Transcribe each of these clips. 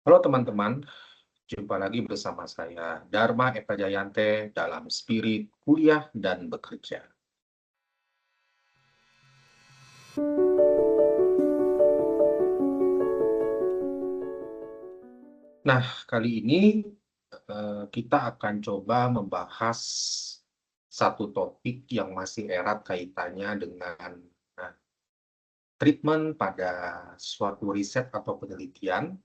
Halo teman-teman, jumpa lagi bersama saya Dharma Eka Jayante dalam Spirit Kuliah dan Bekerja. Nah, kali ini kita akan coba membahas satu topik yang masih erat kaitannya dengan nah, treatment pada suatu riset atau penelitian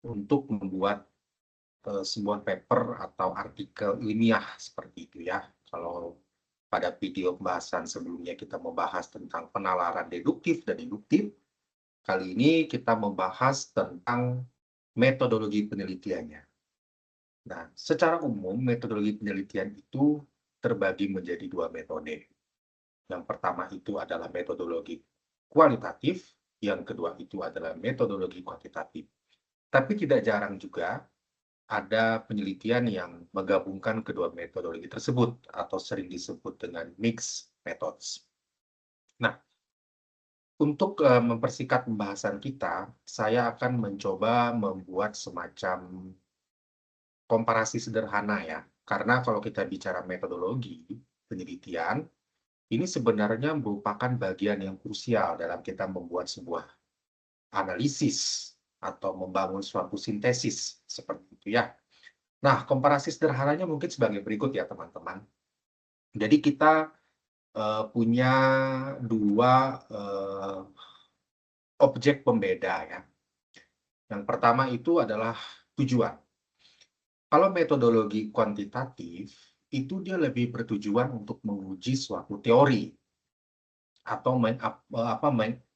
untuk membuat sebuah paper atau artikel ilmiah seperti itu ya. Kalau pada video pembahasan sebelumnya kita membahas tentang penalaran deduktif dan induktif, kali ini kita membahas tentang metodologi penelitiannya. Nah, secara umum metodologi penelitian itu terbagi menjadi dua metode. Yang pertama itu adalah metodologi kualitatif, yang kedua itu adalah metodologi kuantitatif. Tapi tidak jarang juga ada penelitian yang menggabungkan kedua metodologi tersebut atau sering disebut dengan mixed methods. Nah, untuk mempersingkat pembahasan kita, saya akan mencoba membuat semacam komparasi sederhana ya. Karena kalau kita bicara metodologi penelitian, ini sebenarnya merupakan bagian yang krusial dalam kita membuat sebuah analisis atau membangun suatu sintesis seperti itu ya. Nah, komparasi sederhananya mungkin sebagai berikut ya teman-teman. Jadi kita punya dua objek pembeda ya. Yang pertama itu adalah tujuan. Kalau metodologi kuantitatif, itu dia lebih bertujuan untuk menguji suatu teori atau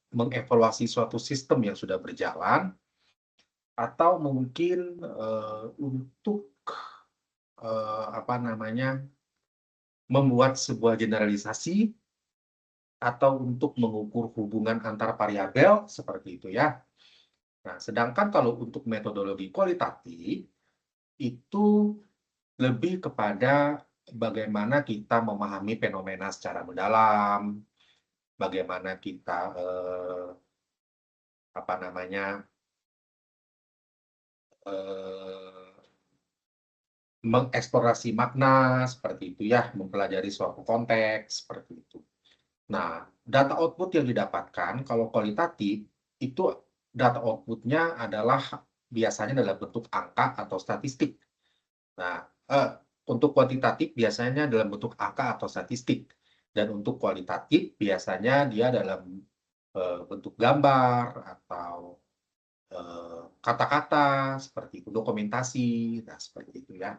mengevaluasi suatu sistem yang sudah berjalan, atau mungkin untuk membuat sebuah generalisasi atau untuk mengukur hubungan antar variabel seperti itu ya. Nah, sedangkan kalau untuk metodologi kualitatif itu lebih kepada bagaimana kita memahami fenomena secara mendalam, bagaimana kita apa namanya eh, mengeksplorasi makna seperti itu ya, mempelajari suatu konteks seperti itu. Nah, data output yang didapatkan kalau kualitatif itu data outputnya adalah biasanya dalam bentuk angka atau statistik. Nah, untuk kuantitatif biasanya dalam bentuk angka atau statistik. Dan untuk kualitatif biasanya dia dalam bentuk gambar atau kata-kata seperti itu, dokumentasi, nah seperti itu ya.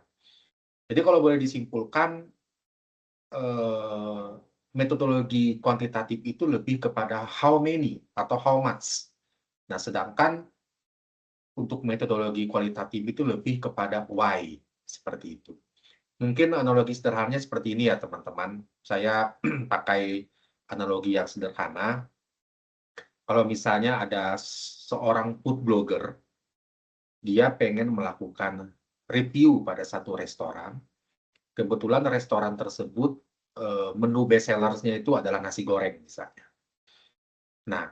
Jadi kalau boleh disimpulkan, eh, metodologi kuantitatif itu lebih kepada how many atau how much. Nah, sedangkan untuk metodologi kualitatif itu lebih kepada why, seperti itu. Mungkin analogi sederhananya seperti ini ya, teman-teman. Saya pakai analogi yang sederhana. Kalau misalnya ada seorang food blogger, dia pengen melakukan review pada satu restoran. Kebetulan restoran tersebut menu best sellersnya itu adalah nasi goreng misalnya. Nah,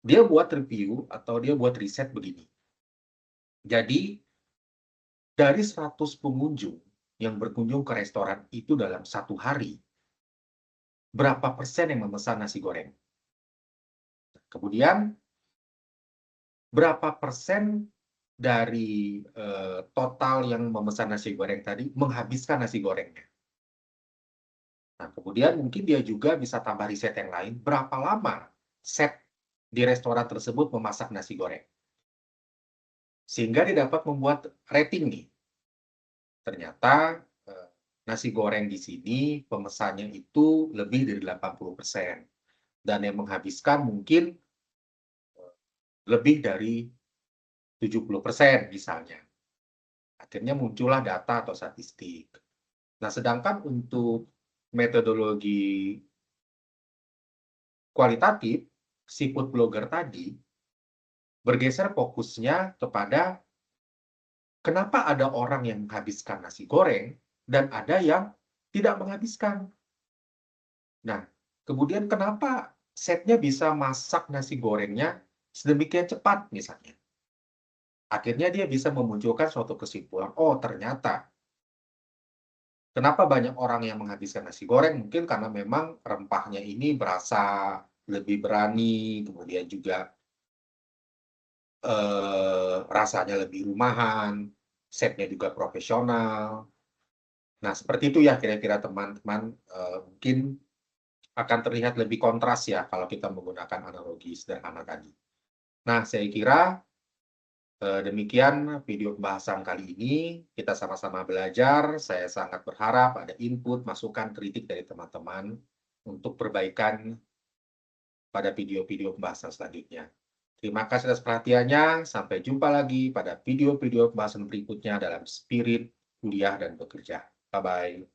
dia buat review atau dia buat riset begini. Jadi, dari 100 pengunjung yang berkunjung ke restoran itu dalam satu hari, berapa persen yang memesan nasi goreng? Kemudian, berapa persen dari total yang memesan nasi goreng tadi menghabiskan nasi gorengnya? Nah, kemudian mungkin dia juga bisa tambah riset yang lain, berapa lama set di restoran tersebut memasak nasi goreng. Sehingga dia dapat membuat rating nih. Ternyata nasi goreng di sini pemesannya itu lebih dari 80%. Dan yang menghabiskan mungkin lebih dari 70% misalnya. Akhirnya muncullah data atau statistik. Nah, sedangkan untuk metodologi kualitatif, si food blogger tadi bergeser fokusnya kepada kenapa ada orang yang menghabiskan nasi goreng dan ada yang tidak menghabiskan. Nah, kemudian kenapa setnya bisa masak nasi gorengnya sedemikian cepat misalnya. akhirnya dia bisa memunculkan suatu kesimpulan, "Oh ternyata, kenapa banyak orang yang menghabiskan nasi goreng?" Mungkin karena memang rempahnya ini berasa lebih berani, kemudian juga, rasanya lebih rumahan, chef-nya juga profesional. Nah, seperti itu ya kira-kira teman-teman, mungkin akan terlihat lebih kontras ya kalau kita menggunakan analogi sederhana tadi. Nah, saya kira, demikian video pembahasan kali ini, kita sama-sama belajar, saya sangat berharap ada input, masukan, kritik dari teman-teman untuk perbaikan pada video-video pembahasan selanjutnya. Terima kasih atas perhatiannya, sampai jumpa lagi pada video-video pembahasan berikutnya dalam spirit kuliah dan bekerja. Bye-bye.